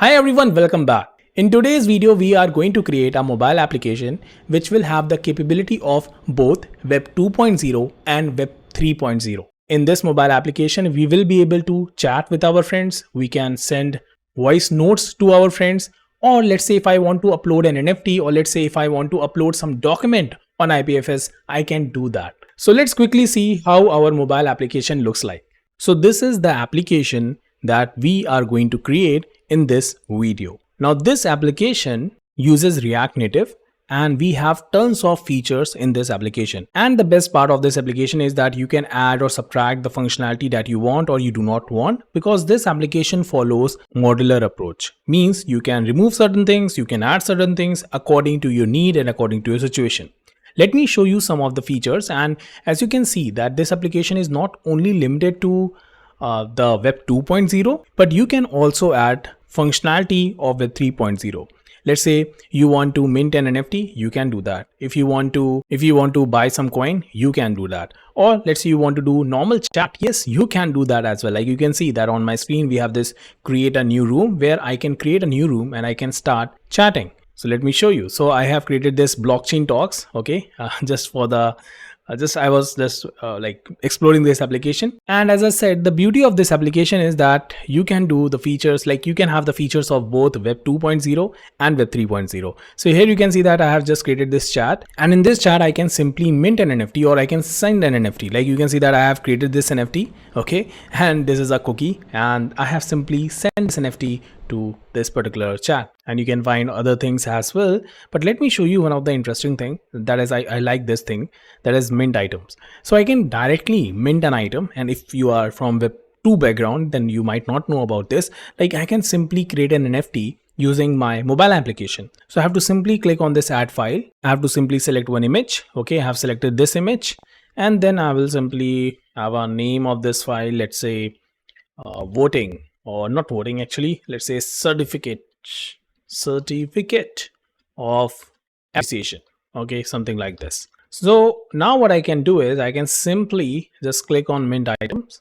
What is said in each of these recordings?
Hi everyone, welcome back. In today's video, we are going to create a mobile application which will have the capability of both Web 2.0 and Web 3.0. In this mobile application, we will be able to chat with our friends. We can send voice notes to our friends. Or let's say if I want to upload an NFT, or let's say if I want to upload some document on IPFS, I can do that. So let's quickly see how our mobile application looks like. So this is the application that we are going to create in this video. Now this application uses React Native and we have tons of features in this application. And the best part of this application is that you can add or subtract the functionality that you want or you do not want, because this application follows modular approach. Means you can remove certain things, you can add certain things according to your need and according to your situation. Let me show you some of the features, and as you can see that this application is not only limited to the Web 2.0, but you can also add functionality of Web 3.0. Let's say you want to mint an NFT, you can do that. If you want to buy some coin, you can do that. Or let's say you want to do normal chat, yes, you can do that as well. Like you can see that on my screen, we have this create a new room where I can create a new room and I can start chatting. So let me show you. So I have created this blockchain talks, okay, just for the I was just like exploring this application. And as I said, the beauty of this application is that you can do the features, like you can have the features of both Web 2.0 and Web 3.0. So here you can see that I have just created this chat, and in this chat I can simply mint an NFT or I can send an NFT. Like you can see that I have created this NFT, okay, and this is a cookie, and I have simply sent this NFT to this particular chat, and you can find other things as well. But let me show you one of the interesting thing, that is I like this thing, that is mint items. So I can directly mint an item, and if you are from Web 2 background, then you might not know about this. Like I can simply create an NFT using my mobile application. So I have to simply click on this add file. I have to simply select one image. Okay, I have selected this image, and then I will simply have a name of this file. Let's say voting, or not voting actually, let's say certificate of appreciation, okay, something like this. So now what I can do is I can simply just click on mint items,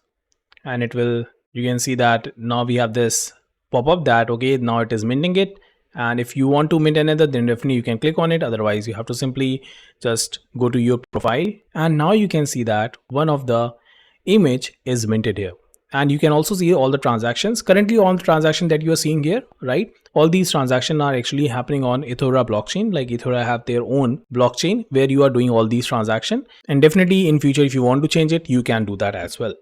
and it will, you can see that now we have this pop-up that okay, now it is minting it. And if you want to mint another, then definitely you can click on it. Otherwise you have to simply just go to your profile, and now you can see that one of the image is minted here. And you can also see all the transactions. Currently all the transactions that you are seeing here, right, all these transactions are actually happening on Ethora blockchain. Like Ethora have their own blockchain where you are doing all these transactions, and definitely in future if you want to change it, you can do that as well.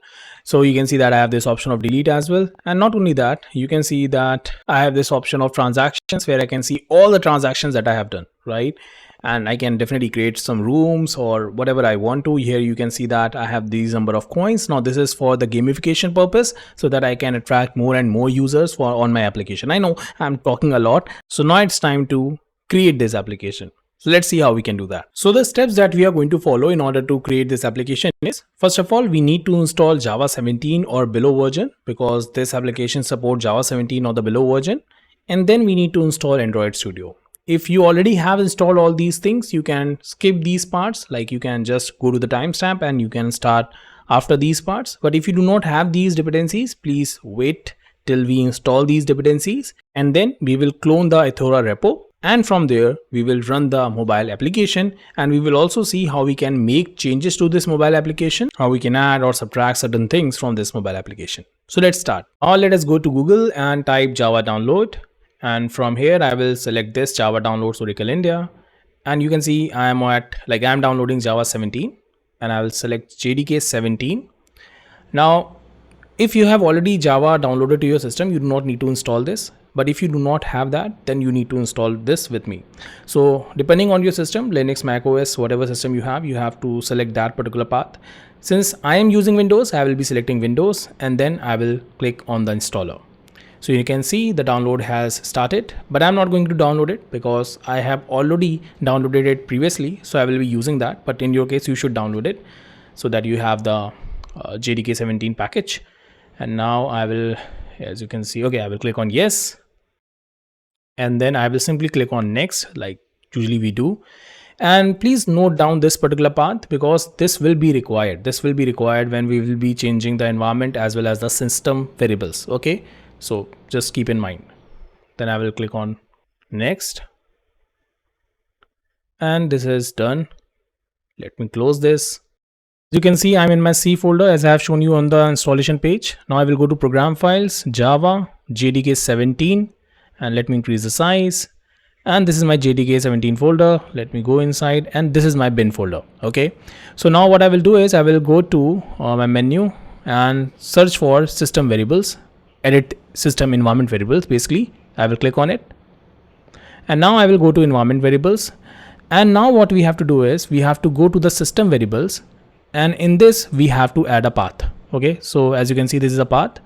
So you can see that I have this option of delete as well. And not only that, you can see that I have this option of transactions where I can see all the transactions that I have done, right? And I can definitely create some rooms or whatever I want to. Here you can see that I have these number of coins. Now this is for the gamification purpose, so that I can attract more and more users for on my application. I know I'm talking a lot, so now it's time to create this application. So let's see how we can do that. So the steps that we are going to follow in order to create this application is, first of all, we need to install Java 17 or below version, because this application supports Java 17 or the below version. And then we need to install Android Studio. If you already have installed all these things, you can skip these parts. Like you can just go to the timestamp and you can start after these parts. But if you do not have these dependencies, please wait till we install these dependencies, and then we will clone the Ethora repo. And from there, we will run the mobile application, and we will also see how we can make changes to this mobile application, how we can add or subtract certain things from this mobile application. So let's start. Now let us go to Google and type Java download. And from here, I will select this Java downloads Oracle India. And you can see I am downloading Java 17, and I will select JDK 17. Now, if you have already Java downloaded to your system, you do not need to install this. But if you do not have that, then you need to install this with me. So depending on your system, Linux, Mac OS, whatever system you have to select that particular path. Since I am using Windows, I will be selecting Windows, and then I will click on the installer. So you can see the download has started, but I'm not going to download it because I have already downloaded it previously. So I will be using that, but in your case, you should download it so that you have the JDK 17 package. And now I will, as you can see, okay, I will click on yes. And then I will simply click on next, like usually we do. And please note down this particular path, because this will be required. This will be required when we will be changing the environment as well as the system variables. Okay, so just keep in mind. then I will click on next, and this is done. Let me close this. You can see I'm in my C folder as I have shown you on the installation page. Now I will go to program files, Java, JDK 17, and let me increase the size. And this is my JDK 17 folder. Let me go inside, and this is my bin folder. Okay, so now what I will do is I will go to my menu and search for system variables, edit system environment variables. Basically, I will click on it, and now I will go to environment variables. And now what we have to do is we have to go to the system variables, and in this we have to add a path. Okay, so as you can see, this is a path,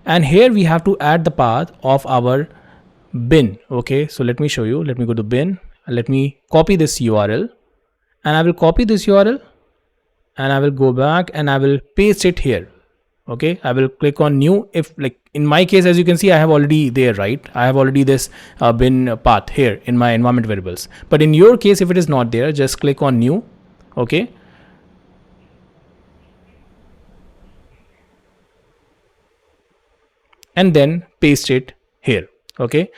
and here we have to add the path of our bin. Okay, so let me show you. Let me go to bin, and let me copy this URL, and I will copy this URL, and I will go back and I will paste it here. Okay, I will click on new. If, like in my case, as you can see, I have already there, right? I have already this bin path here in my environment variables. But in your case, if it is not there, just click on new. Okay, and then paste it here. Okay,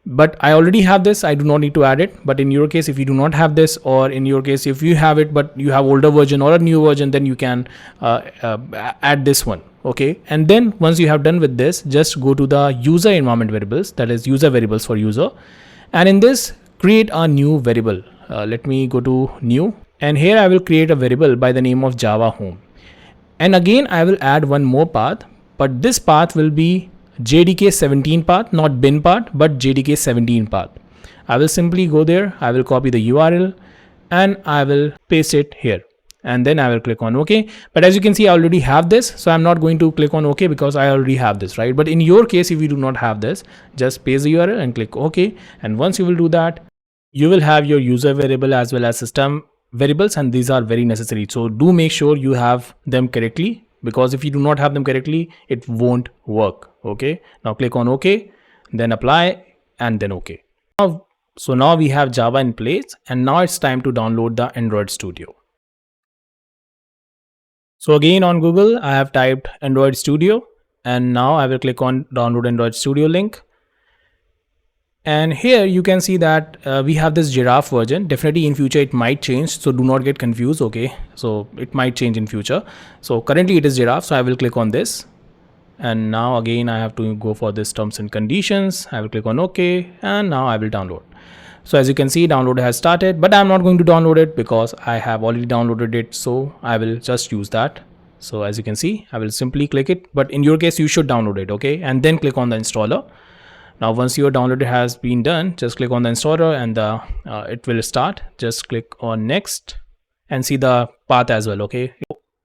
but I already have this, I do not need to add it. But in your case, if you do not have this, or in your case if you have it but you have older version or a new version, then you can add this one. Okay, and then once you have done with this, just go to the user environment variables, that is user variables for user, and in this create a new variable. Let me go to new, and here I will create a variable by the name of Java home, and again I will add one more path, but this path will be JDK 17 path, not bin path, but JDK 17 path. I will simply go there, I will copy the URL, and I will paste it here, and then I will click on OK. But as you can see, I already have this, so I'm not going to click on OK because I already have this, right? But in your case, if you do not have this, just paste the URL and click OK. And once you will do that, you will have your user variable as well as system variables, and these are very necessary. So do make sure you have them correctly, because if you do not have them correctly, it won't work. Okay, now click on OK, then apply, and then OK. So now we have Java in place, and now it's time to download the Android Studio. So again on Google, I have typed Android Studio, and now I will click on download Android Studio link. And here you can see that we have this giraffe version. Definitely in future it might change, so do not get confused. Okay, so it might change in future. So currently it is giraffe, so I will click on this, and now again I have to go for this terms and conditions. I will click on OK, and now I will download. So as you can see, download has started, but I'm not going to download it because I have already downloaded it, so I will just use that. So as you can see, I will simply click it, but in your case you should download it. Okay, and then click on the installer. Now once your download has been done, just click on the installer, and it will start. Just click on next and see the path as well. Okay,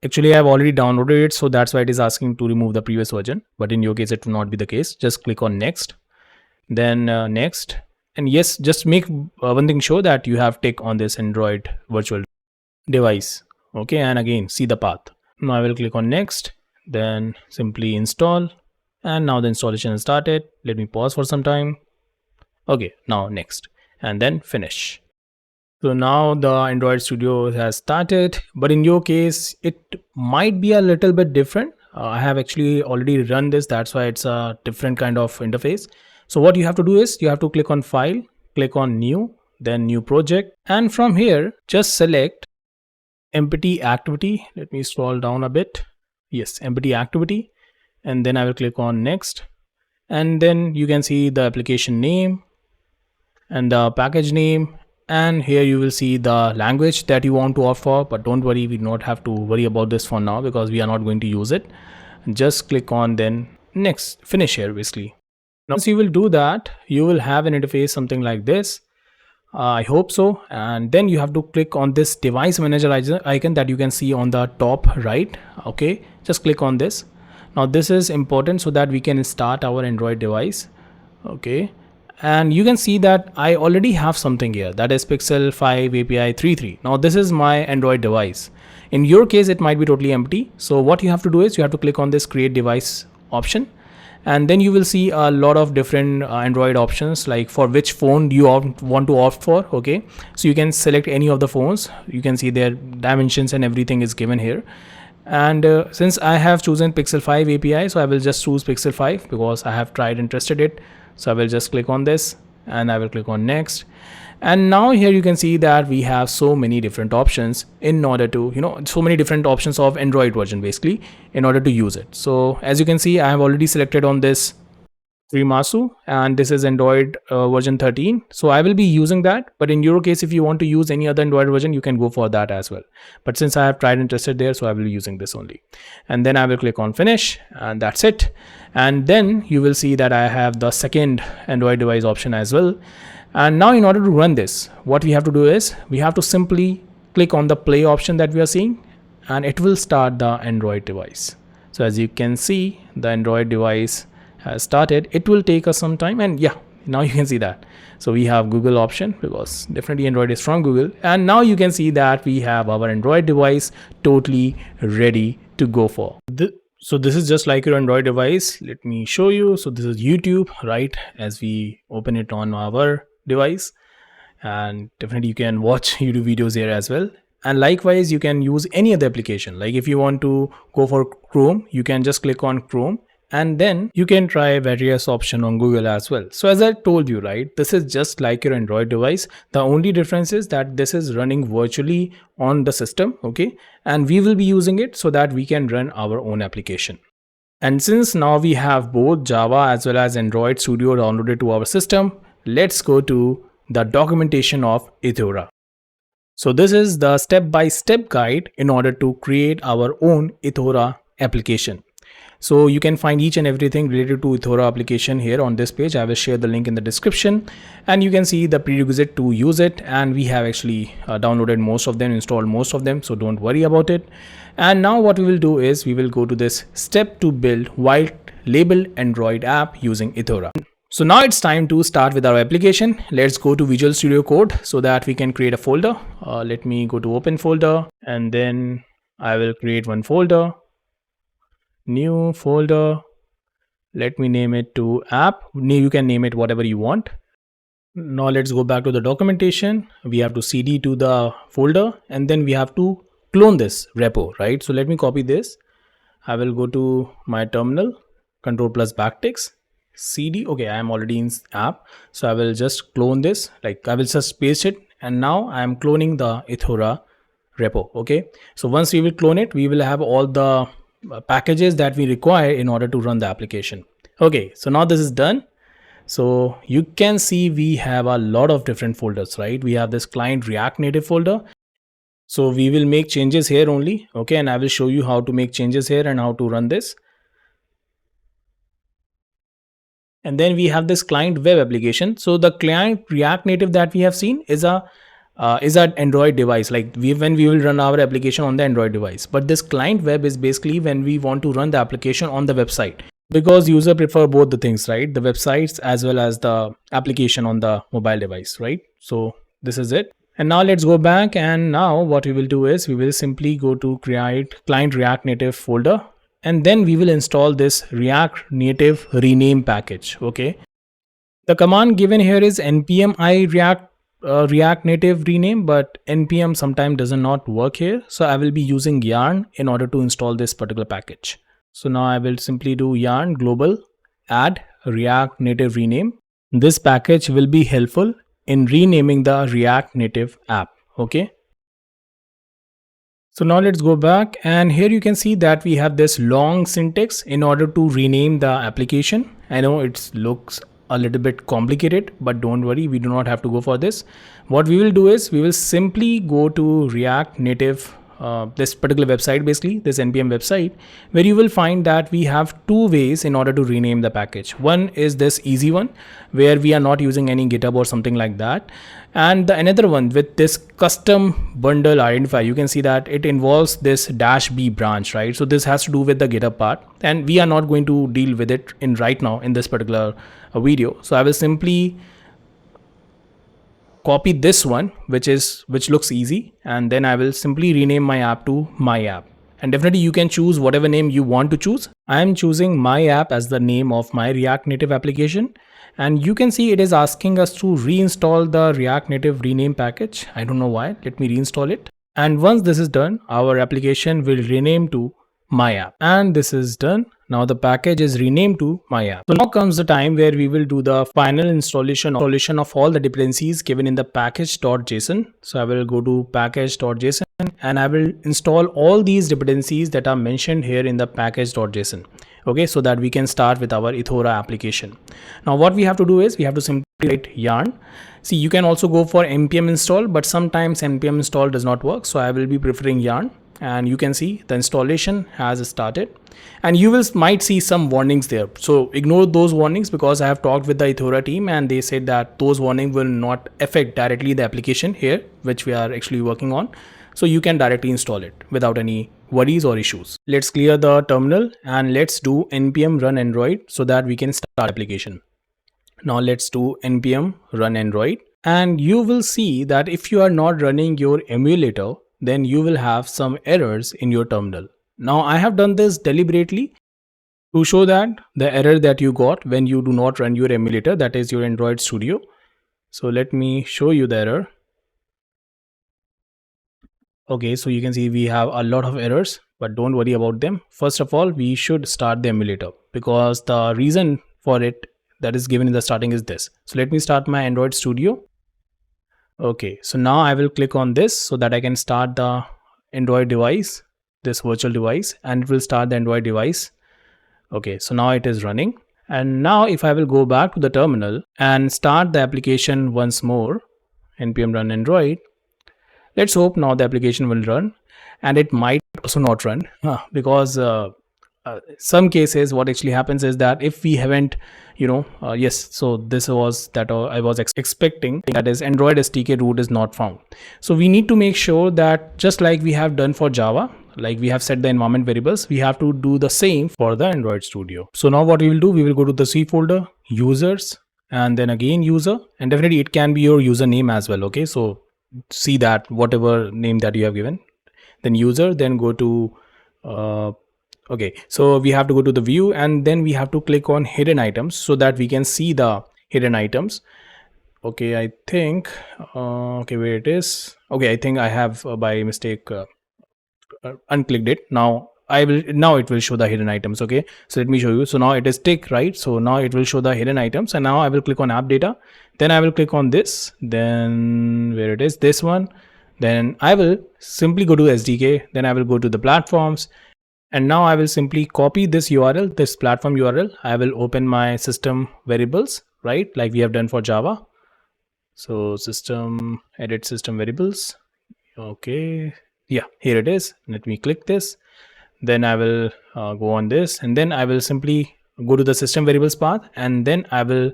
actually I have already downloaded it, so that's why it is asking to remove the previous version, but in your case it will not be the case. Just click on next, then next, and yes, just make one thing sure that you have tick on this Android virtual device. Okay, and again see the path. Now I will click on next, then simply install, and now the installation has started. Let me pause for some time. Okay, now next, and then finish. So now the Android Studio has started, but in your case it might be a little bit different. I have actually already run this, that's why it's a different kind of interface. So what you have to do is you have to click on file, click on new, then new project, and from here just select empty activity. Let me scroll down a bit. Yes, empty activity, and then I will click on next, and then you can see the application name and the package name, and here you will see the language that you want to opt for. But don't worry, we do not have to worry about this for now because we are not going to use it. Just click on then next, finish here basically. Now once you will do that, you will have an interface something like this. I hope so. And then you have to click on this device manager icon that you can see on the top right. Okay, just click on this. Now this is important so that we can start our Android device. Okay, and you can see that I already have something here, that is Pixel 5 API 3.3. Now this is my Android device. In your case it might be totally empty, so what you have to do is you have to click on this create device option, and then you will see a lot of different Android options, like for which phone you want to opt for. Okay, so you can select any of the phones. You can see their dimensions and everything is given here. And since I have chosen Pixel 5 API, so I will just choose Pixel 5 because I have tried and tested it. So I will just click on this and I will click on next. And now here you can see that we have so many different options in order to, so many different options of Android version basically in order to use it. So as you can see, I have already selected on this Masu, and this is Android version 13. So I will be using that, but in your case, if you want to use any other Android version, you can go for that as well. But since I have tried and tested there, so I will be using this only. And then I will click on finish, and that's it. And then you will see that I have the second Android device option as well. And now in order to run this, what we have to do is we have to simply click on the play option that we are seeing, and it will start the Android device. So as you can see, the Android device has started. It will take us some time, and yeah, now you can see that. So we have Google option because definitely Android is from Google, and now you can see that we have our Android device totally ready to go for. So this is just like your Android device. Let me show you. So this is YouTube, right? As we open it on our device, and definitely you can watch YouTube videos here as well. And likewise, you can use any other application. Like if you want to go for Chrome, you can just click on Chrome, and then you can try various options on Google as well. So as I told you, right, this is just like your Android device. The only difference is that this is running virtually on the system, okay? And we will be using it so that we can run our own application. And since now we have both Java as well as Android Studio downloaded to our system, let's go to the documentation of Ethora. So this is the step-by-step guide in order to create our own Ethora application. So you can find each and everything related to Ethora application here on this page. I will share the link in the description, and you can see the prerequisite to use it. And we have actually downloaded most of them, installed most of them, so don't worry about it. And now what we will do is we will go to this step to build white label Android app using Ethora. So now it's time to start with our application. Let's go to Visual Studio Code so that we can create a folder. Let me go to open folder, and then I will create one folder. New folder. Let me name it to app. You can name it whatever you want. Now let's go back to the documentation. We have to cd to the folder, and then we have to clone this repo, right? So let me copy this. I will go to my terminal, control plus backticks, cd. Okay, I am already in app, so I will just clone this. Like I will just paste it, and now I am cloning the Ethora repo. Okay, so once we will clone it, we will have all the packages that we require in order to run the application. Okay, so now this is done. So you can see we have a lot of different folders, right? We have this client React Native folder. So we will make changes here only. Okay, and I will show you how to make changes here and how to run this. And then we have this client web application. So the client React Native that we have seen is an Android device, like when we will run our application on the Android device. But this client web is basically when we want to run the application on the website, because user prefer both the things, right? The websites as well as the application on the mobile device, right? So this is it. And now let's go back, and now what we will do is we will simply go to create client React Native folder, and then we will install this React Native rename package. Okay, the command given here is npm I React Native rename, but npm sometimes does not work here. So I will be using yarn in order to install this particular package. So now I will simply do yarn global add React Native rename. This package will be helpful in renaming the React Native app. Okay. So now let's go back, and here you can see that we have this long syntax in order to rename the application. I know it looks a little bit complicated, but don't worry, we do not have to go for this. What we will do is we will simply go to React Native, this particular website, basically this npm website, where you will find that we have two ways in order to rename the package. One is this easy one where we are not using any GitHub or something like that, and the another one with this custom bundle identifier. You can see that it involves this -b branch, right? So this has to do with the GitHub part, and we are not going to deal with it in right now in this particular video. So I will simply copy this one, which looks easy, and then I will simply rename my app to my app. And definitely you can choose whatever name you want to choose. I am choosing my app as the name of my React Native application, and you can see it is asking us to reinstall the React Native rename package. I don't know why. Let me reinstall it. And once this is done, our application will rename to my app, and this is done. Now the package is renamed to my app. So now comes the time where we will do the final installation of all the dependencies given in the package.json. So I will go to package.json and I will install all these dependencies that are mentioned here in the package.json. Okay, so that we can start with our Ethora application. Now what we have to do is we have to simply write yarn. See, you can also go for npm install, but sometimes npm install does not work. So I will be preferring yarn, and you can see the installation has started, and you might see some warnings there. So ignore those warnings, because I have talked with the Ethora team and they said that those warnings will not affect directly the application here, which we are actually working on. So you can directly install it without any worries or issues. Let's clear the terminal and let's do npm run android so that we can start application. Now let's do npm run android, and you will see that if you are not running your emulator, then you will have some errors in your terminal. Now I have done this deliberately to show that the error that you got when you do not run your emulator, that is your Android Studio. So let me show you the error. Okay, so you can see we have a lot of errors, but don't worry about them. First of all, we should start the emulator, because the reason for it that is given in the starting is this. So let me start my Android Studio. Okay, so now I will click on this so that I can start the Android device, this virtual device, and it will start the Android device. Okay, so now it is running. And now if I will go back to the terminal and start the application once more, npm run android, let's hope now the application will run, and it might also not run because some cases what actually happens is that if we haven't, yes, so this was that I was expecting, that is Android SDK root is not found. So we need to make sure that just like we have done for Java, like we have set the environment variables, we have to do the same for the Android Studio. So now what we will do, we will go to the C folder, users, and then again user, and definitely it can be your username as well. Okay, so see that whatever name that you have given, then user, then go to okay, so we have to go to the view, and then we have to click on hidden items so that we can see the hidden items. Okay, I think okay, where it is, okay, I think I have by mistake unclicked it. Now it will show the hidden items. Okay, so let me show you. So now it is tick, right? So now it will show the hidden items, and now I will click on app data, then I will click on this, then where it is, this one, then I will simply go to SDK, then I will go to the platforms, and now I will simply copy this URL, this platform URL. I will open my system variables, right, like we have done for Java. So system, edit system variables. Okay, yeah, here it is. Let me click this, then I will go on this, and then I will simply go to the system variables path, and then I will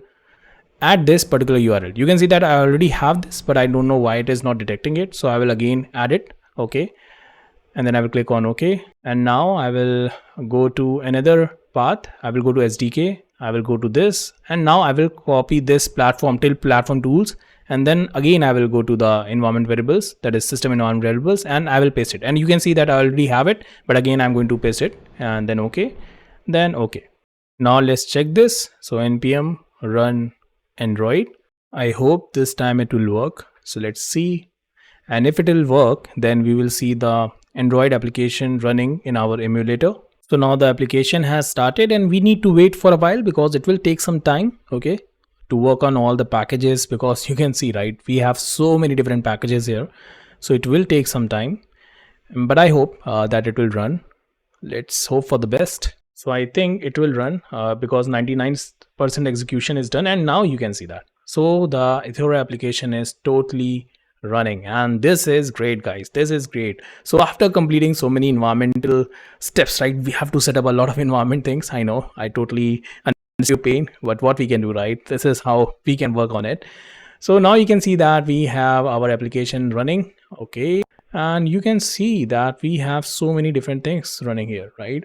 add this particular URL. You can see that I already have this, but I don't know why it is not detecting it. So I will again add it. Okay, and then I will click on OK, and now I will go to another path. I will go to SDK, I will go to this, and now I will copy this platform till platform tools, and then again I will go to the environment variables, that is system environment variables, and I will paste it. And you can see that I already have it, but again I'm going to paste it, and then OK, then OK. Now let's check this. So npm run android. I hope this time it will work. So let's see, and if it will work, then we will see the Android application running in our emulator. So now the application has started, and we need to wait for a while because it will take some time, okay, to work on all the packages, because you can see, right, we have so many different packages here. So it will take some time, but I hope that it will run. Let's hope for the best. So I think it will run because 99% execution is done, and now you can see that. So the Ethora application is totally running, and this is great, guys. This is great. So after completing so many environmental steps, right, we have to set up a lot of environment things. I know, I totally understand your pain, but what we can do, right, this is how we can work on it. So now you can see that we have our application running. Okay, and you can see that we have so many different things running here, right?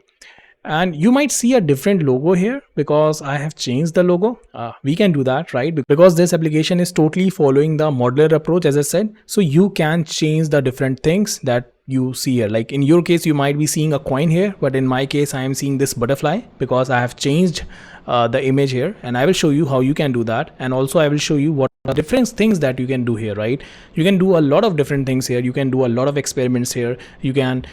And you might see a different logo here because I have changed the logo. We can do that, right? Because this application is totally following the modular approach, as I said. So you can change the different things that you see here. Like in your case, you might be seeing a coin here, but in my case, I am seeing this butterfly because I have changed the image here, and I will show you how you can do that. And also I will show you what are different things that you can do here, right? You can do a lot of different things here. You can do a lot of experiments here. You can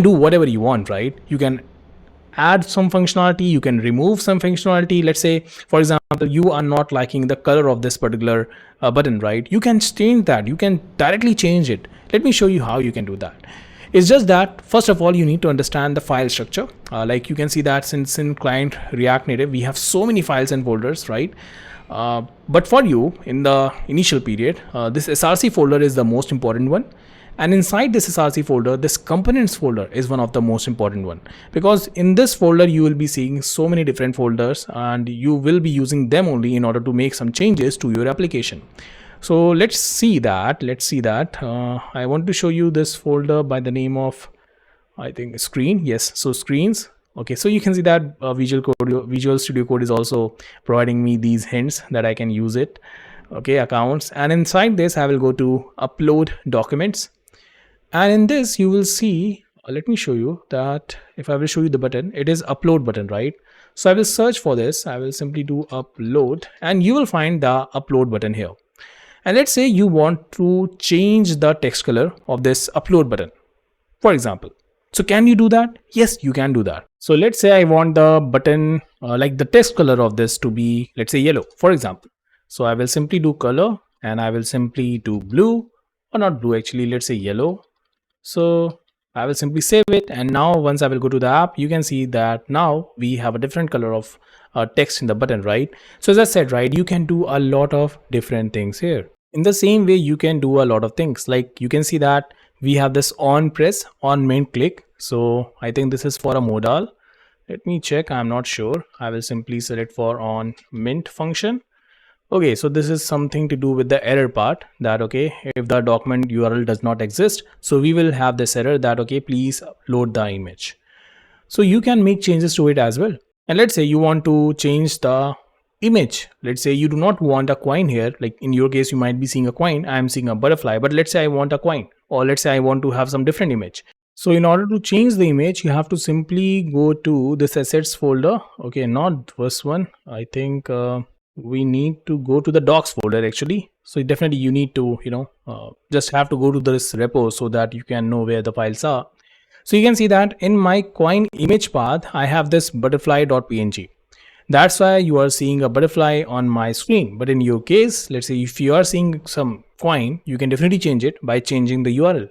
do whatever you want, right? You can add some functionality, you can remove some functionality. Let's say, for example, you are not liking the color of this particular button, right? You can change that. You can directly change it. Let me show you how you can do that. It's just that first of all, you need to understand the file structure. Like you can see that since in client React Native, we have so many files and folders, right? But for you in the initial period, this src folder is the most important one. And inside this src folder, this components folder is one of the most important one, because in this folder you will be seeing so many different folders and you will be using them only in order to make some changes to your application. So let's see that. I want to show you this folder by the name of, I think, screen. Yes, so screens. Okay, so you can see that Visual Studio Code is also providing me these hints that I can use it. Okay, accounts, and inside this I will go to upload documents, and in this you will see, let me show you that. If I will show you the button, it is upload button, right? So I will search for this. I will simply do upload, and you will find the upload button here. And let's say you want to change the text color of this upload button, for example. So can you do that? Yes, you can do that. So let's say I want the button, like the text color of this to be, let's say, yellow, for example. So I will simply do color, and I will simply do blue, or not blue actually, let's say yellow. So I will simply save it, and now once I will go to the app, you can see that now we have a different color of text in the button, right? So as I said, right, you can do a lot of different things here. In the same way, you can do a lot of things. Like you can see that we have this on press, on mint click. So I think this is for a modal. Let me check. I'm not sure. I will simply select for on mint function. Okay, so this is something to do with the error part, that okay, if the document URL does not exist, so we will have this error that okay, please load the image. So you can make changes to it as well. And let's say you want to change the image. Let's say you do not want a coin here. Like in your case, you might be seeing a coin. I am seeing a butterfly, but let's say I want a coin, or let's say I want to have some different image. So in order to change the image, you have to simply go to this assets folder. Okay, not this one. I think we need to go to the docs folder actually. So definitely you need to, just have to go to this repo so that you can know where the files are. So you can see that in my coin image path, I have this butterfly.png. That's why you are seeing a butterfly on my screen. But in your case, let's say if you are seeing some coin, you can definitely change it by changing the URL.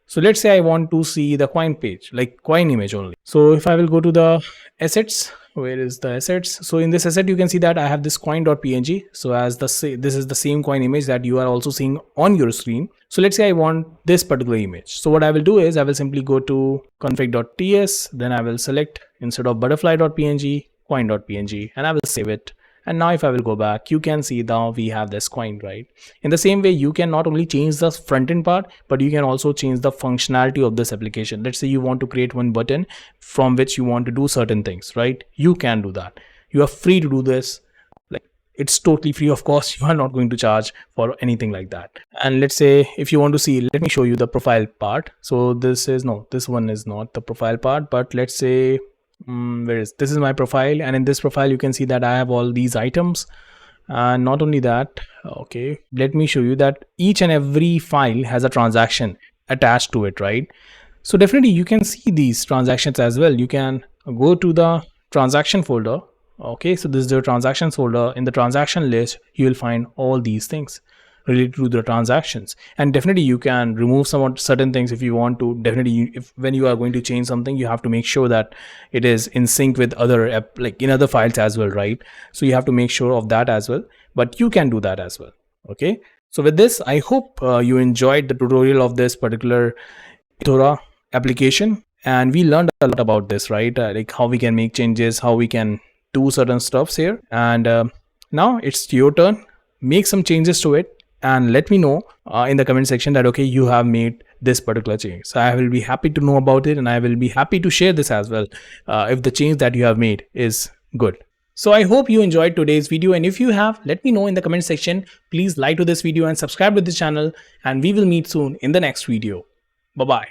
So let's say I want to see the coin page, like coin image only. So if I will go to the assets, where is the assets? So in this asset, you can see that I have this coin.png. So as this is the same coin image that you are also seeing on your screen. So let's say I want this particular image. So what I will do is I will simply go to config.ts, then I will select instead of butterfly.png, coin.png, and I will save it. And now if I will go back, you can see now we have this coin, right? In the same way, you can not only change the front end part, but you can also change the functionality of this application. Let's say you want to create one button from which you want to do certain things, right? You can do that. You are free to do this. Like it's totally free. Of course, you are not going to charge for anything like that. And let's say if you want to see, let me show you the profile part. So this one is not the profile part, but let's say this is my profile, and in this profile you can see that I have all these items. And not only that, okay, let me show you that each and every file has a transaction attached to it, right? So definitely you can see these transactions as well. You can go to the transaction folder. Okay, so this is the transactions folder. In the transaction list, you will find all these things related to the transactions, and definitely you can remove some certain things if you want to. Definitely, if when you are going to change something, you have to make sure that it is in sync with other app, like in other files as well, right? So you have to make sure of that as well, but you can do that as well. Okay, so with this, I hope you enjoyed the tutorial of this particular Ethora application, and we learned a lot about this, right? Like how we can make changes, how we can do certain stuffs here. And now it's your turn. Make some changes to it and let me know in the comment section that okay, you have made this particular change. So I will be happy to know about it, and I will be happy to share this as well if the change that you have made is good. So I hope you enjoyed today's video, and if you have, let me know in the comment section. Please like to this video and subscribe to this channel, and we will meet soon in the next video. Bye bye.